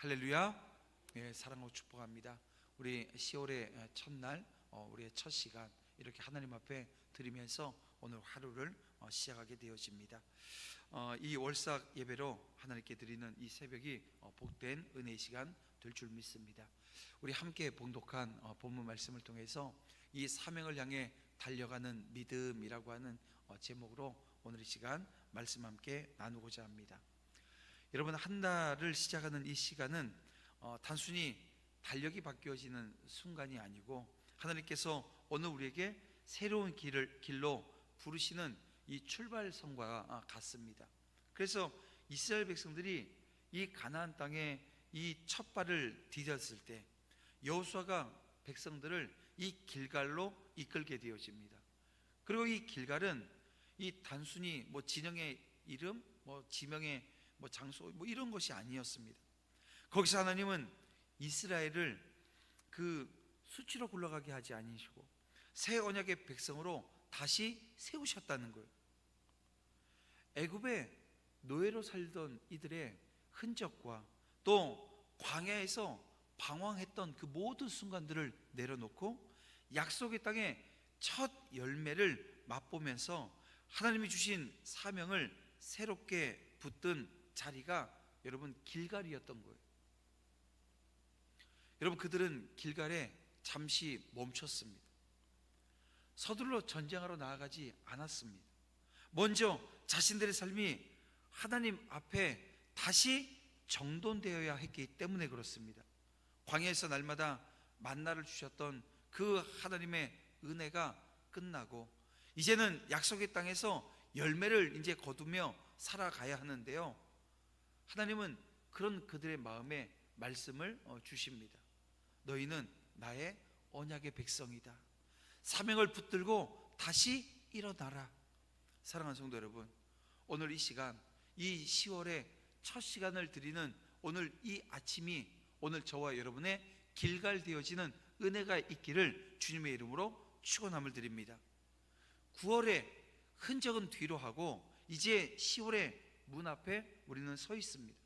할렐루야. 예, 사랑하고 축복합니다. 우리 10월의 첫날, 우리의 첫 시간 이렇게 하나님 앞에 드리면서 오늘 하루를 시작하게 되어집니다. 이 월삭 예배로 하나님께 드리는 이 새벽이 복된 은혜의 시간 될 줄 믿습니다. 우리 함께 봉독한 본문 말씀을 통해서 이 사명을 향해 달려가는 믿음이라고 하는 제목으로 오늘 이 시간 말씀 함께 나누고자 합니다. 여러분, 한 달을 시작하는 이 시간은 단순히 달력이 바뀌어지는 순간이 아니고 하나님께서 오늘 우리에게 새로운 길로 부르시는 이 출발선과 같습니다. 그래서 이스라엘 백성들이 이 가나안 땅에 이 첫 발을 디뎠을 때 여호수아가 백성들을 이 길갈로 이끌게 되어집니다. 그리고 이 길갈은 이 단순히 진영의 이름, 지명의 장소 이런 것이 아니었습니다. 거기서 하나님은 이스라엘을 그 수치로 굴러가게 하지 아니시고 새 언약의 백성으로 다시 세우셨다는 거예요. 애굽의 노예로 살던 이들의 흔적과 또 광야에서 방황했던 그 모든 순간들을 내려놓고 약속의 땅에 첫 열매를 맛보면서 하나님이 주신 사명을 새롭게 붙든 자리가 여러분 길갈이었던 거예요. 여러분, 그들은 길갈에 잠시 멈췄습니다. 서둘러 전쟁하러 나아가지 않았습니다. 먼저 자신들의 삶이 하나님 앞에 다시 정돈되어야 했기 때문에 그렇습니다. 광야에서 날마다 만나를 주셨던 그 하나님의 은혜가 끝나고 이제는 약속의 땅에서 열매를 이제 거두며 살아가야 하는데요, 하나님은 그런 그들의 마음에 말씀을 주십니다. 너희는 나의 언약의 백성이다. 사명을 붙들고 다시 일어나라. 사랑하는 성도 여러분, 오늘 이 시간, 이 10월의 첫 시간을 드리는 오늘 이 아침이 오늘 저와 여러분의 길갈 되어지는 은혜가 있기를 주님의 이름으로 축원함을 드립니다. 9월의 흔적은 뒤로 하고 이제 10월의 문 앞에 우리는 서 있습니다.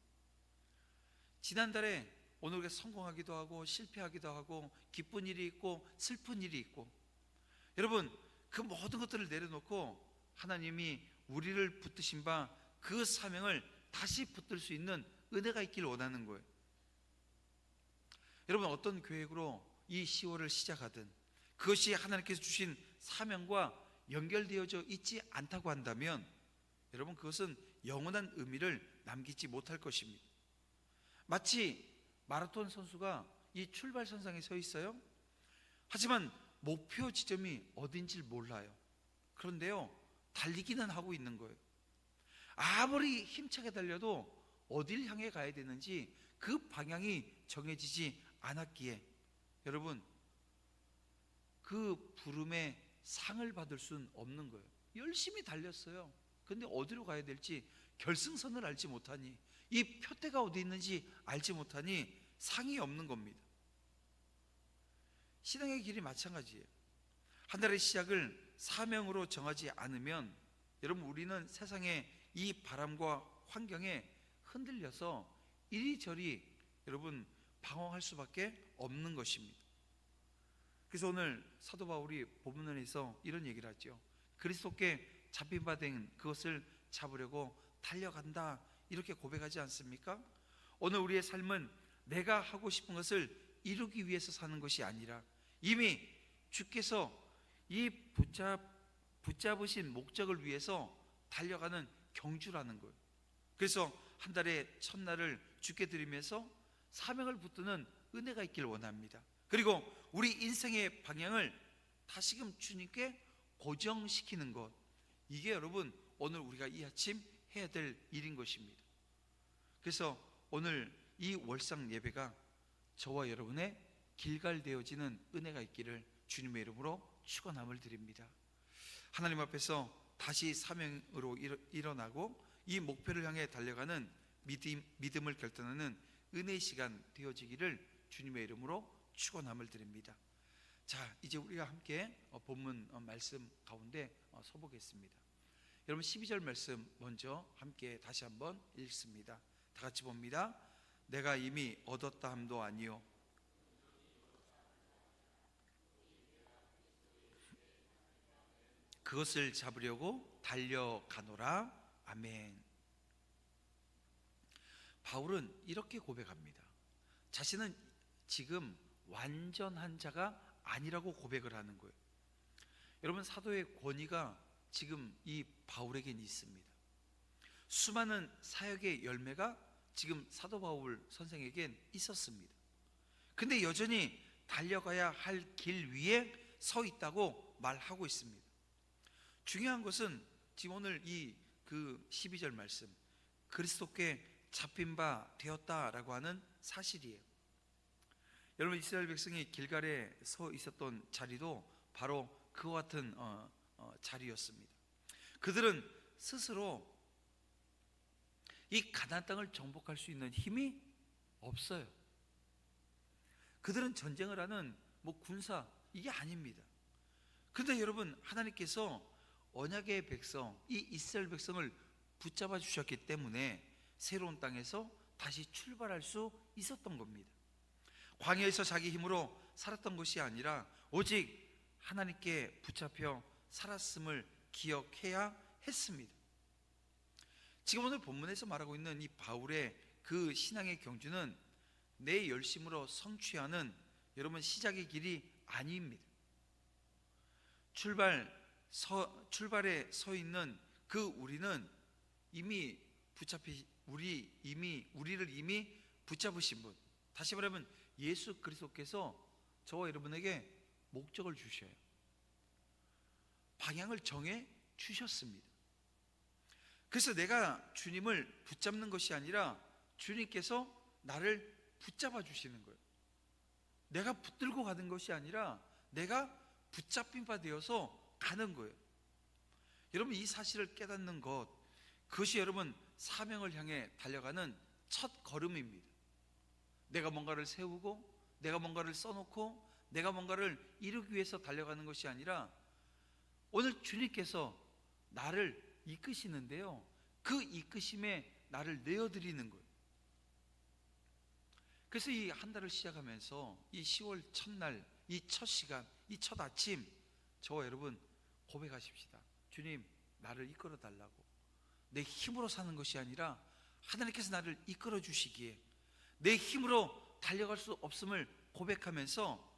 지난달에 오늘 우리가 성공하기도 하고 실패하기도 하고 기쁜 일이 있고 슬픈 일이 있고, 여러분, 그 모든 것들을 내려놓고 하나님이 우리를 붙드신 바 그 사명을 다시 붙들 수 있는 은혜가 있기를 원하는 거예요. 여러분, 어떤 계획으로 이 10월을 시작하든 그것이 하나님께서 주신 사명과 연결되어져 있지 않다고 한다면 여러분, 그것은 영원한 의미를 남기지 못할 것입니다. 마치 마라톤 선수가 이 출발선상에 서 있어요. 하지만 목표 지점이 어딘지 몰라요. 그런데요, 달리기는 하고 있는 거예요. 아무리 힘차게 달려도 어딜 향해 가야 되는지 그 방향이 정해지지 않았기에 여러분, 그 부름의 상을 받을 수는 없는 거예요. 열심히 달렸어요. 근데 어디로 가야 될지 결승선을 알지 못하니, 이 표대가 어디 있는지 알지 못하니 상이 없는 겁니다. 신앙의 길이 마찬가지예요. 한 달의 시작을 사명으로 정하지 않으면 여러분, 우리는 세상의 이 바람과 환경에 흔들려서 이리저리 여러분 방황할 수밖에 없는 것입니다. 그래서 오늘 사도 바울이 본문에서 이런 얘기를 하죠. 그리스도께 잡힌 바 된 그것을 잡으려고 달려간다, 이렇게 고백하지 않습니까? 오늘 우리의 삶은 내가 하고 싶은 것을 이루기 위해서 사는 것이 아니라 이미 주께서 이 붙잡으신 목적을 위해서 달려가는 경주라는 거예요. 그래서 한 달의 첫날을 주께 드리면서 사명을 붙드는 은혜가 있기를 원합니다. 그리고 우리 인생의 방향을 다시금 주님께 고정시키는 것, 이게 여러분 오늘 우리가 이 아침 해야 될 일인 것입니다. 그래서 오늘 이 월상 예배가 저와 여러분의 길갈 되어지는 은혜가 있기를 주님의 이름으로 축원함을 드립니다. 하나님 앞에서 다시 사명으로 일어나고 이 목표를 향해 달려가는 믿음을 결단하는 은혜의 시간 되어지기를 주님의 이름으로 축원함을 드립니다. 자, 이제 우리가 함께 본문 말씀 가운데 서보겠습니다. 여러분, 12절 말씀 먼저 함께 다시 한번 읽습니다. 다 같이 봅니다. 내가 이미 얻었다 함도 아니요 그것을 잡으려고 달려가노라. 아멘. 바울은 이렇게 고백합니다. 자신은 지금 완전한 자가 아니라고 고백을 하는 거예요. 여러분, 사도의 권위가 지금 이 바울에겐 있습니다. 수많은 사역의 열매가 지금 사도 바울 선생에겐 있었습니다. 근데 여전히 달려가야 할 길 위에 서 있다고 말하고 있습니다. 중요한 것은 지금 오늘 이 12절 말씀, 그리스도께 잡힌 바 되었다라고 하는 사실이에요. 여러분, 이스라엘 백성이 길갈에 서 있었던 자리도 바로 그와 같은 자리였습니다. 그들은 스스로 이 가나안 땅을 정복할 수 있는 힘이 없어요. 그들은 전쟁을 하는 군사 이게 아닙니다. 그런데 여러분, 하나님께서 언약의 백성, 이 이스라엘 백성을 붙잡아 주셨기 때문에 새로운 땅에서 다시 출발할 수 있었던 겁니다. 광야에서 자기 힘으로 살았던 것이 아니라 오직 하나님께 붙잡혀 살았음을 기억해야 했습니다. 지금 오늘 본문에서 말하고 있는 이 바울의 그 신앙의 경주는 내 열심으로 성취하는 여러분 시작의 길이 아닙니다. 출발에 서 있는 그 우리는 이미 우리를 이미 붙잡으신 분, 다시 말하면 예수 그리스도께서 저와 여러분에게 목적을 주셔요. 방향을 정해 주셨습니다. 그래서 내가 주님을 붙잡는 것이 아니라 주님께서 나를 붙잡아 주시는 거예요. 내가 붙들고 가는 것이 아니라 내가 붙잡힌 바 되어서 가는 거예요. 여러분, 이 사실을 깨닫는 그것이 여러분 사명을 향해 달려가는 첫 걸음입니다. 내가 뭔가를 세우고 내가 뭔가를 써놓고 내가 뭔가를 이루기 위해서 달려가는 것이 아니라 오늘 주님께서 나를 이끄시는데요, 그 이끄심에 나를 내어드리는 거예요. 그래서 이 한 달을 시작하면서 이 10월 첫날, 이 첫 시간, 이 첫 아침, 저와 여러분 고백하십시다. 주님, 나를 이끌어 달라고. 내 힘으로 사는 것이 아니라 하나님께서 나를 이끌어 주시기에 내 힘으로 달려갈 수 없음을 고백하면서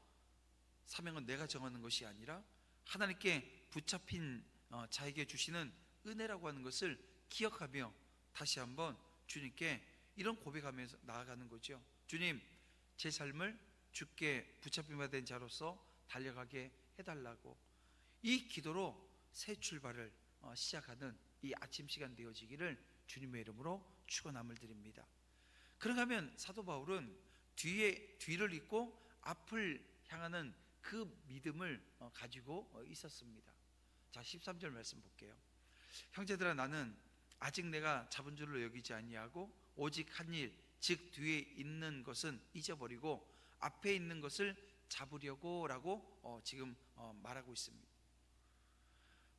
사명은 내가 정하는 것이 아니라 하나님께 붙잡힌 자에게 주시는 은혜라고 하는 것을 기억하며 다시 한번 주님께 이런 고백하면서 나아가는 거죠. 주님, 제 삶을 주께 붙잡힌 바 된 자로서 달려가게 해달라고, 이 기도로 새 출발을 시작하는 이 아침 시간 되어지기를 주님의 이름으로 축원함을 드립니다. 그런가 하면 사도 바울은 뒤를 잇고 앞을 향하는 그 믿음을 가지고 있었습니다. 자, 13절 말씀 볼게요. 형제들아, 나는 아직 내가 잡은 줄로 여기지 아니하고 오직 한 일, 즉 뒤에 있는 것은 잊어버리고 앞에 있는 것을 잡으려고 라고 지금 말하고 있습니다.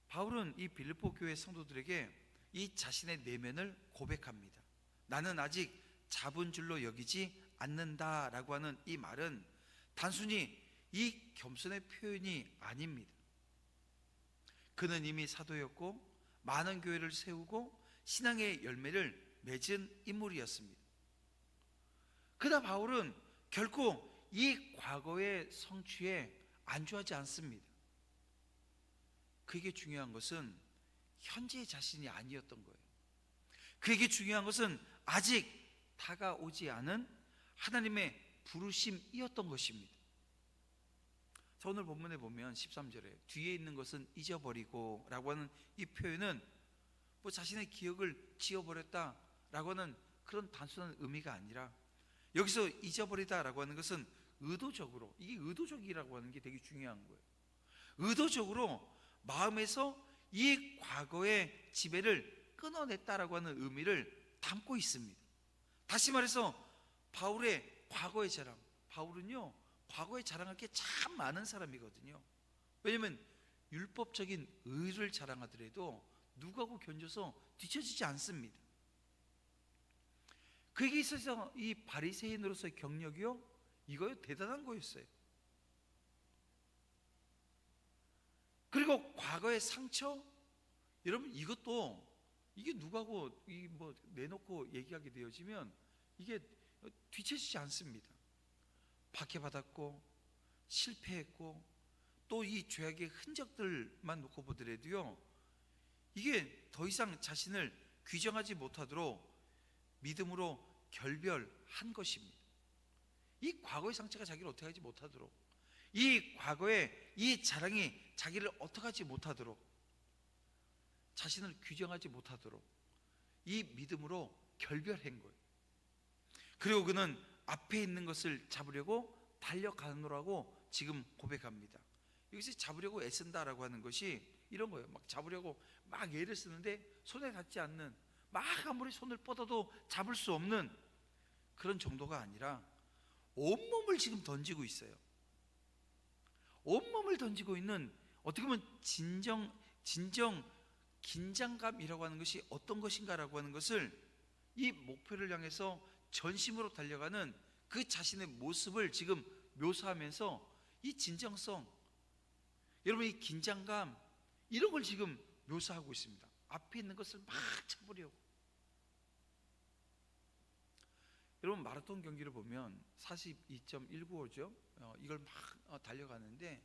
바울은 이 빌립보 교회 성도들에게 이 자신의 내면을 고백합니다. 나는 아직 잡은 줄로 여기지 않는다라고 하는 이 말은 단순히 이 겸손의 표현이 아닙니다. 그는 이미 사도였고 많은 교회를 세우고 신앙의 열매를 맺은 인물이었습니다. 그러나 바울은 결코 이 과거의 성취에 안주하지 않습니다. 그에게 중요한 것은 현재의 자신이 아니었던 거예요. 그에게 중요한 것은 아직 다가오지 않은 하나님의 부르심이었던 것입니다. 자, 오늘 본문에 보면 13절에 뒤에 있는 것은 잊어버리고 라고 하는 이 표현은 자신의 기억을 지워버렸다 라고 하는 그런 단순한 의미가 아니라, 여기서 잊어버리다 라고 하는 것은 의도적으로, 이게 의도적이라고 하는 게 되게 중요한 거예요. 의도적으로 마음에서 이 과거의 지배를 끊어냈다라고 하는 의미를 담고 있습니다. 다시 말해서 바울의 과거의 자랑, 바울은요 과거에 자랑할 게 참 많은 사람이거든요. 왜냐하면 율법적인 의를 자랑하더라도 누구하고 견줘서 뒤처지지 않습니다. 그에게 있어서 이 바리새인으로서의 경력이요, 이거요 대단한 거였어요. 그리고 과거의 상처, 여러분 이것도 이게 누구하고 뭐 내놓고 얘기하게 되어지면 이게 뒤처지지 않습니다. 박해받았고 실패했고 또 이 죄악의 흔적들만 놓고 보더라도요, 이게 더 이상 자신을 규정하지 못하도록 믿음으로 결별한 것입니다. 이 과거의 상처가 자기를 어떻게 하지 못하도록, 이 과거의 이 자랑이 자기를 어떻게 하지 못하도록, 자신을 규정하지 못하도록 이 믿음으로 결별한 거예요. 그리고 그는 앞에 있는 것을 잡으려고 달려가노라고 지금 고백합니다. 여기서 잡으려고 애쓴다라고 하는 것이 이런 거예요. 막 잡으려고 막 애를 쓰는데 손에 닿지 않는, 막 아무리 손을 뻗어도 잡을 수 없는 그런 정도가 아니라 온몸을 지금 던지고 있어요. 온몸을 던지고 있는, 어떻게 보면 진정 긴장감이라고 하는 것이 어떤 것인가라고 하는 것을, 이 목표를 향해서 전심으로 달려가는 그 자신의 모습을 지금 묘사하면서 이 진정성, 여러분 이 긴장감, 이런 걸 지금 묘사하고 있습니다. 앞에 있는 것을 막 잡으려고. 여러분 마라톤 경기를 보면 42.195죠. 이걸 막 달려가는데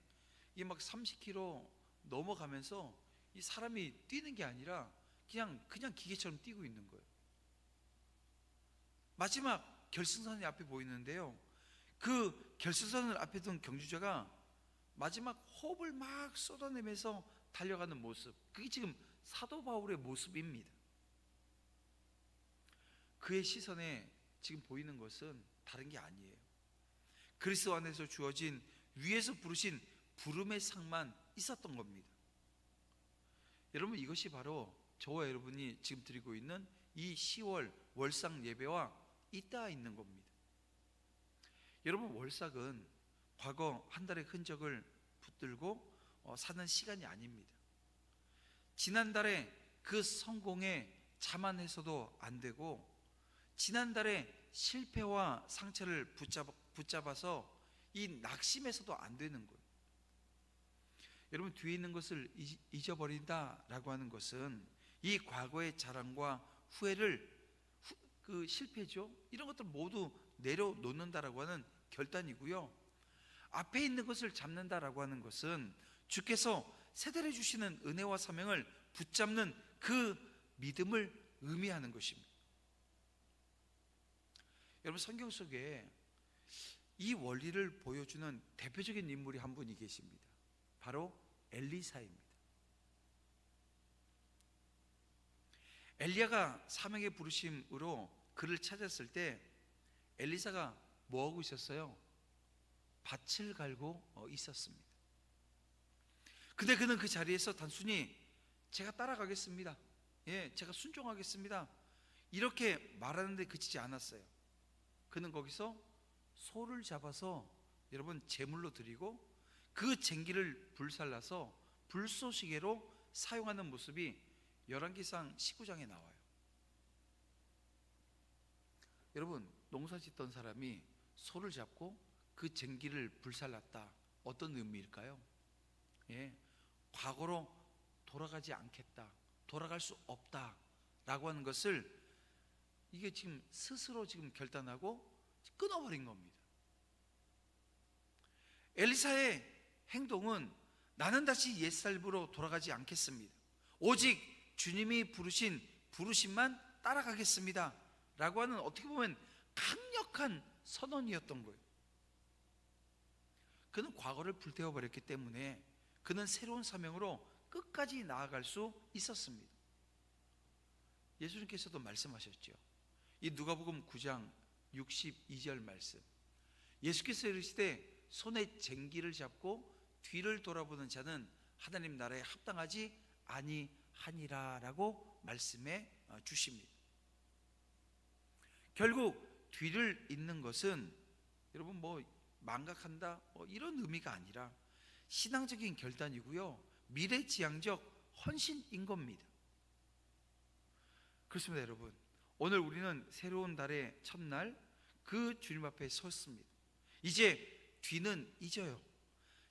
이게 막 30km 넘어가면서 이 사람이 뛰는 게 아니라 그냥 기계처럼 뛰고 있는 거예요. 마지막 결승선이 앞에 보이는데요, 그 결승선을 앞에 둔 경주자가 마지막 호흡을 막 쏟아내면서 달려가는 모습, 그게 지금 사도 바울의 모습입니다. 그의 시선에 지금 보이는 것은 다른 게 아니에요. 그리스도 안에서 주어진, 위에서 부르신 부름의 상만 있었던 겁니다. 여러분 이것이 바로 저와 여러분이 지금 드리고 있는 이 10월 월삭 예배와 잇따라 있는 겁니다. 여러분 월삭은 과거 한 달의 흔적을 붙들고 사는 시간이 아닙니다. 지난달에 그 성공에 자만해서도 안 되고, 지난달에 실패와 상처를 붙잡아서 이 낙심해서도 안 되는 거예요. 여러분 뒤에 있는 것을 잊어버린다라고 하는 것은 이 과거의 자랑과 후회를, 그 실패죠, 이런 것들 모두 내려놓는다라고 하는 결단이고요, 앞에 있는 것을 잡는다라고 하는 것은 주께서 세대를 주시는 은혜와 사명을 붙잡는 그 믿음을 의미하는 것입니다. 여러분 성경 속에 이 원리를 보여주는 대표적인 인물이 한 분이 계십니다. 바로 엘리사입니다. 엘리야가 사명의 부르심으로 그를 찾았을 때 엘리사가 뭐하고 있었어요? 밭을 갈고 있었습니다. 근데 그는 그 자리에서 단순히 제가 따라가겠습니다, 제가 순종하겠습니다, 이렇게 말하는데 그치지 않았어요. 그는 거기서 소를 잡아서 여러분 제물로 드리고 그 쟁기를 불살라서 불쏘시개로 사용하는 모습이 열왕기상 19장에 나와요. 여러분 농사 짓던 사람이 소를 잡고 그 쟁기를 불살랐다, 어떤 의미일까요? 과거로 돌아가지 않겠다, 돌아갈 수 없다 라고 하는 것을 이게 지금 스스로 지금 결단하고 끊어버린 겁니다. 엘리사의 행동은 나는 다시 옛삶으로 돌아가지 않겠습니다, 오직 주님이 부르신 부르심만 따라가겠습니다 라고 하는, 어떻게 보면 강력한 선언이었던 거예요. 그는 과거를 불태워버렸기 때문에 그는 새로운 사명으로 끝까지 나아갈 수 있었습니다. 예수님께서도 말씀하셨죠. 이 누가복음 9장 62절 말씀, 예수께서 이르시되 손에 쟁기를 잡고 뒤를 돌아보는 자는 하나님 나라에 합당하지 아니하니라 라고 말씀해 주십니다. 결국 뒤를 잇는 것은 여러분 뭐 망각한다 이런 의미가 아니라 신앙적인 결단이고요, 미래지향적 헌신인 겁니다. 그렇습니다. 여러분 오늘 우리는 새로운 달의 첫날 그 주님 앞에 섰습니다. 이제 뒤는 잊어요.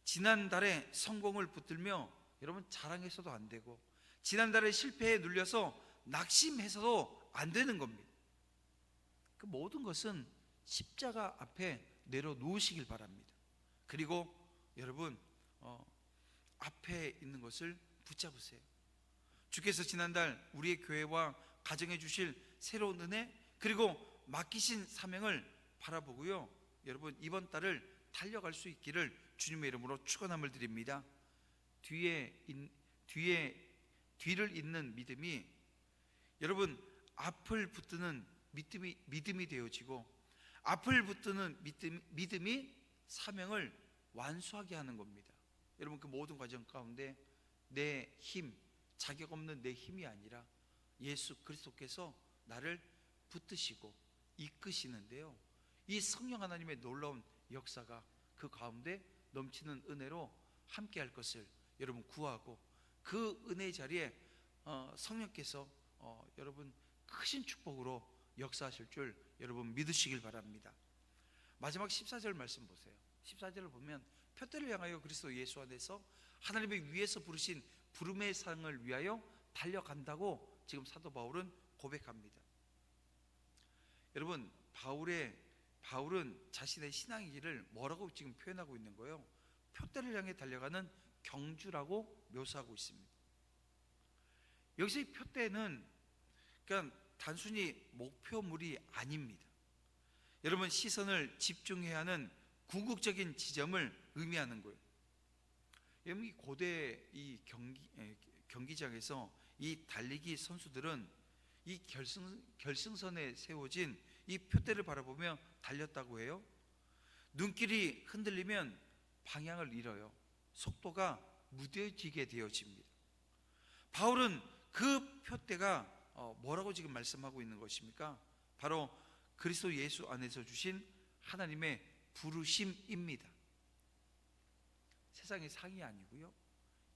지난달에 성공을 붙들며 여러분 자랑해서도 안 되고, 지난달에 실패에 눌려서 낙심해서도 안 되는 겁니다. 그 모든 것은 십자가 앞에 내려놓으시길 바랍니다. 그리고 여러분 앞에 있는 것을 붙잡으세요. 주께서 지난달 우리의 교회와 가정해 주실 새로운 은혜, 그리고 맡기신 사명을 바라보고요, 여러분 이번 달을 달려갈 수 있기를 주님의 이름으로 축원함을 드립니다. 뒤를 잇는 믿음이 여러분 앞을 붙드는 믿음이 되어지고, 앞을 붙드는 믿음이 사명을 완수하게 하는 겁니다. 여러분 그 모든 과정 가운데 내 힘, 자격 없는 내 힘이 아니라 예수 그리스도께서 나를 붙드시고 이끄시는데요, 이 성령 하나님의 놀라운 역사가 그 가운데 넘치는 은혜로 함께 할 것을 여러분 구하고, 그 은혜의 자리에 성령께서 여러분 크신 축복으로 역사하실 줄 여러분 믿으시길 바랍니다. 마지막 14절 말씀 보세요. 14절을 보면 표대를 향하여 그리스도 예수 안에서 하나님의 위에서 부르신 부름의 상을 위하여 달려간다고 지금 사도 바울은 고백합니다. 여러분 바울은 자신의 신앙의 길을 뭐라고 지금 표현하고 있는 거예요? 표대를 향해 달려가는 경주라고 묘사하고 있습니다. 여기서 이 표대는 그러니까 단순히 목표물이 아닙니다. 여러분 시선을 집중해야 하는 궁극적인 지점을 의미하는 거예요. 여러분 이 고대 이 경기장에서 이 달리기 선수들은 이 결승선에 세워진 이 표대를 바라보며 달렸다고 해요. 눈길이 흔들리면 방향을 잃어요. 속도가 무뎌지게 되어집니다. 바울은 그 표대가 뭐라고 지금 말씀하고 있는 것입니까? 바로 그리스도 예수 안에서 주신 하나님의 부르심입니다. 세상의 상이 아니고요,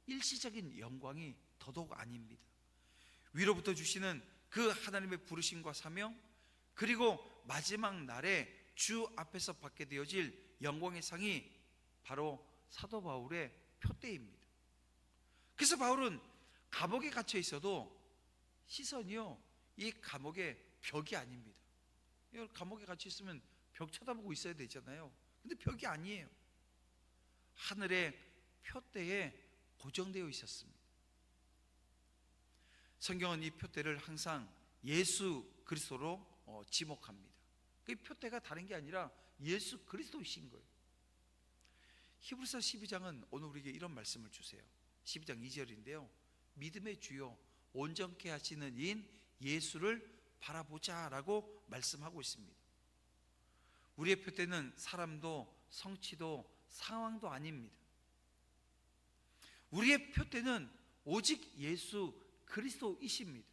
일시적인 영광이 더더욱 아닙니다. 위로부터 주시는 그 하나님의 부르심과 사명, 그리고 마지막 날에 주 앞에서 받게 되어질 영광의 상이 바로 사도 바울의 표대입니다. 그래서 바울은 감옥에 갇혀 있어도 시선이요, 이 감옥의 벽이 아닙니다. 감옥에 갇혀 있으면 벽 쳐다보고 있어야 되잖아요. 근데 벽이 아니에요. 하늘의 표대에 고정되어 있었습니다. 성경은 이 표대를 항상 예수 그리스도로 지목합니다. 그 표대가 다른 게 아니라 예수 그리스도이신 거예요. 히브리서 12장은 오늘 우리에게 이런 말씀을 주세요. 12장 2절인데요 믿음의 주요 온전케 하시는 이인 예수를 바라보자 라고 말씀하고 있습니다. 우리의 표대는 사람도 성취도 상황도 아닙니다. 우리의 표대는 오직 예수 그리스도이십니다.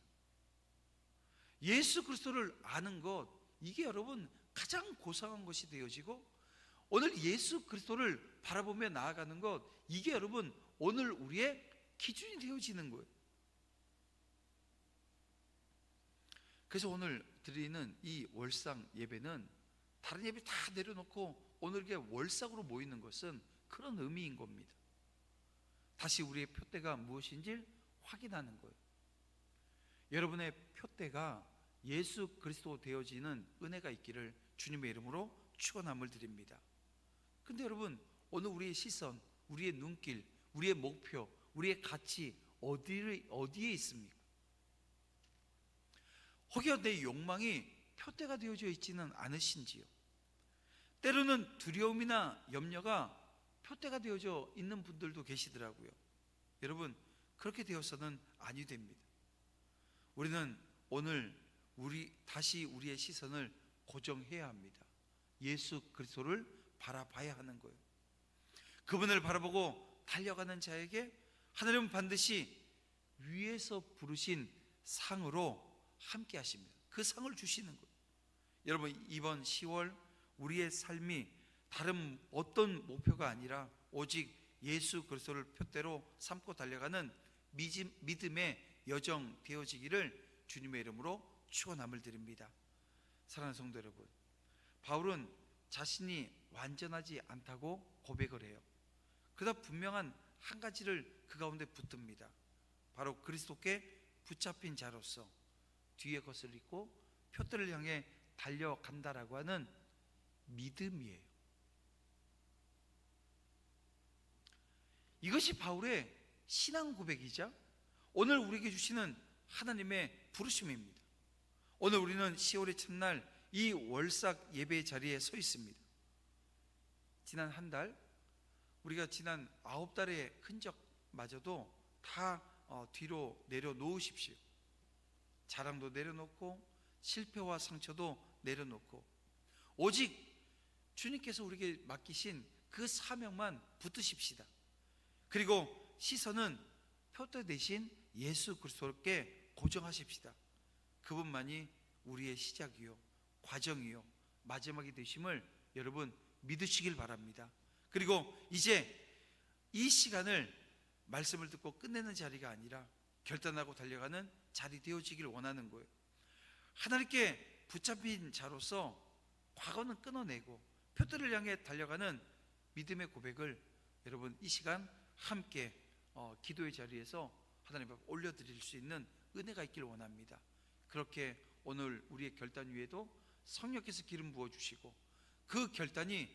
예수 그리스도를 아는 것, 이게 여러분 가장 고상한 것이 되어지고, 오늘 예수 그리스도를 바라보며 나아가는 것, 이게 여러분 오늘 우리의 기준이 되어지는 거예요. 그래서 오늘 드리는 이 월상 예배는 다른 예배 다 내려놓고 오늘 이게 월상으로 모이는 것은 그런 의미인 겁니다. 다시 우리의 표대가 무엇인지 확인하는 거예요. 여러분의 표대가 예수 그리스도 되어지는 은혜가 있기를 주님의 이름으로 축원함을 드립니다. 근데 여러분 오늘 우리의 시선, 우리의 눈길, 우리의 목표, 우리의 가치 어디에 있습니까? 혹여 내 욕망이 표대가 되어져 있지는 않으신지요? 때로는 두려움이나 염려가 표대가 되어져 있는 분들도 계시더라고요. 여러분 그렇게 되어서는 아니 됩니다. 우리는 오늘 다시 우리의 시선을 고정해야 합니다. 예수 그리스도를 바라봐야 하는 거예요. 그분을 바라보고 달려가는 자에게 하나님은 반드시 위에서 부르신 상으로 함께 하십니다. 그 상을 주시는 거예요. 여러분 이번 10월 우리의 삶이 다른 어떤 목표가 아니라 오직 예수 그리스도를 표대로 삼고 달려가는 믿음의 여정 되어지기를 주님의 이름으로 축원함을 드립니다. 사랑하는 성도 여러분, 바울은 자신이 완전하지 않다고 고백을 해요. 그러다 분명한 한 가지를 그 가운데 붙듭니다. 바로 그리스도께 붙잡힌 자로서 뒤에 것을 입고 표대를 향해 달려간다라고 하는 믿음이에요. 이것이 바울의 신앙 고백이자 오늘 우리에게 주시는 하나님의 부르심입니다. 오늘 우리는 10월의 첫날 이 월삭 예배 자리에 서 있습니다. 지난 한 달, 우리가 지난 9달의 흔적마저도 다 뒤로 내려놓으십시오. 자랑도 내려놓고 실패와 상처도 내려놓고 오직 주님께서 우리에게 맡기신 그 사명만 붙드십시다. 그리고 시선은 표대 대신 예수 그리스도께 고정하십시다. 그분만이 우리의 시작이요 과정이요 마지막이 되심을 여러분 믿으시길 바랍니다. 그리고 이제 이 시간을 말씀을 듣고 끝내는 자리가 아니라 결단하고 달려가는 자리 되어지길 원하는 거예요. 하나님께 붙잡힌 자로서 과거는 끊어내고 표대를 향해 달려가는 믿음의 고백을 여러분 이 시간 함께 기도의 자리에서 하나님 앞에 올려드릴 수 있는 은혜가 있기를 원합니다. 그렇게 오늘 우리의 결단 위에도 성령께서 기름 부어주시고 그 결단이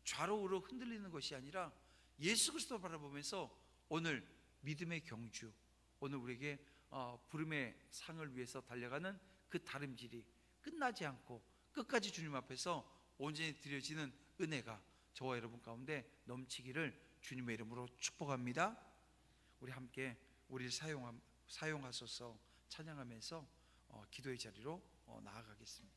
좌로 우로 흔들리는 것이 아니라 예수 그리스도 바라보면서 오늘 믿음의 경주, 오늘 우리에게 부름의 상을 위해서 달려가는 그 다름질이 끝나지 않고 끝까지 주님 앞에서 온전히 드려지는 은혜가 저와 여러분 가운데 넘치기를 주님의 이름으로 축복합니다. 우리 함께 우리를 사용하소서 찬양하면서 기도의 자리로 나아가겠습니다.